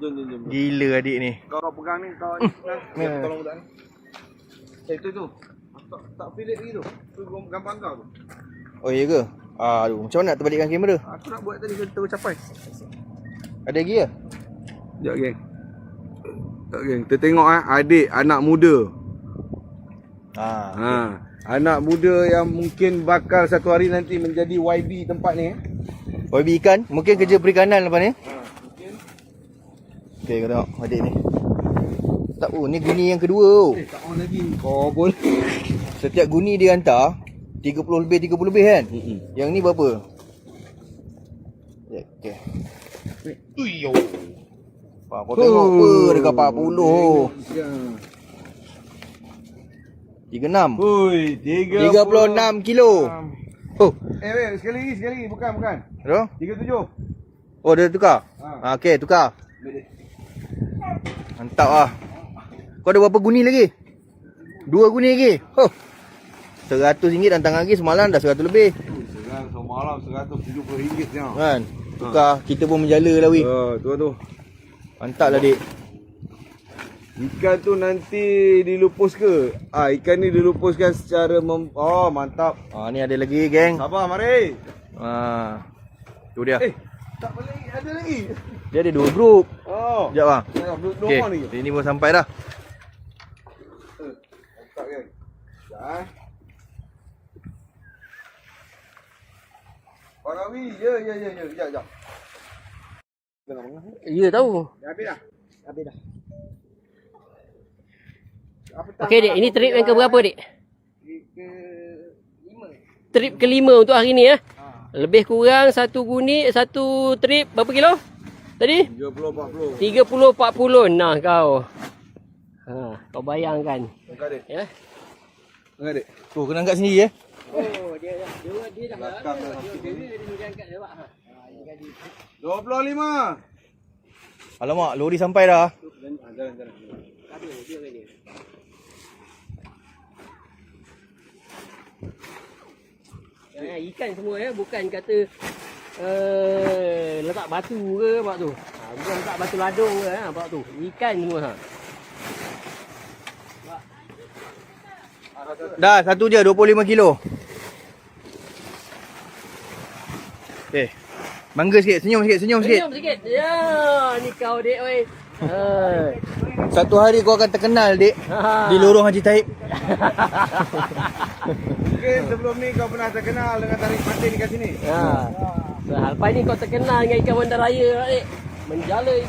Jom. Gila adik ni. Kau pegang ni, kau ni. Biar tolong budak ni. Itu. Tak pilih lagi tu. Tu gambar kau tu. Oh iya ke? Aduh, macam mana nak terbalikkan kamera? Aku nak buat tadi terus capai. Ada lagi ke? Sekejap geng. Kita tengok adik anak muda. Anak muda yang mungkin bakal satu hari nanti menjadi YB tempat ni. YB ikan, mungkin kerja perikanan lepas ni. Mungkin. Okey, kau tengok adik ni. Tak, ni guni yang kedua. Tak on lagi. Kau pun. Setiap guni dia hantar 30 lebih kan? Yang ni berapa? Okey. Uyo. Kau tengok apa dekat 40. 36. Oi, 36 kilo. Oh. Sekali lagi. Bukan. Aduh. 37. Oh, dia tukar? Okey, tukar. Mantap lah. Kau ada berapa guni lagi? 2 guni lagi? RM100 datang lagi, semalam dah 100 lebih. Semalam RM170 je. Kan? Tukar, kita pun menjala lah weh. Tu. Mantap lah dik. Ikan tu nanti dilupus ke? Ikan ni dilupuskan secara mantap. Ni ada lagi geng. Sabar, mari. Tu dia. Tak boleh, ada lagi. Dia ada 2 grup. Sekejap bang. Okey, Ini pun sampai dah. mantap kan? Parawi, ya. Sekejap. Ya tahu. Habis dah. Okey dik, ini trip yang keberapa dik? Trip kelima untuk hari ni ya. Lebih kurang satu trip berapa kilo? Tadi? 30-40. 30-40. Nah kau. Kau bayangkan. Angkat dek. Ya. Angkat dek. Tu kena angkat sendiri eh. Oh, dia dah. Dia angkat dia buat. 25. Alamak, lori sampai dah. Jalan. Ikan semua ya, bukan kata letak batu ke apa tu. Bukan letak batu ladung ke apa tu. Ikan semua Dah, satu je 25 kilo. Bangga sikit, senyum sikit. Senyum sikit. Ya, ni kau dek oi. Satu hari kau akan terkenal dik di lorong Haji Taib. Mungkin sebelum ni kau pernah terkenal dengan tarik patin kat sini. Lepas ni kau terkenal dengan ikan bandaraya dik. Menjala ikan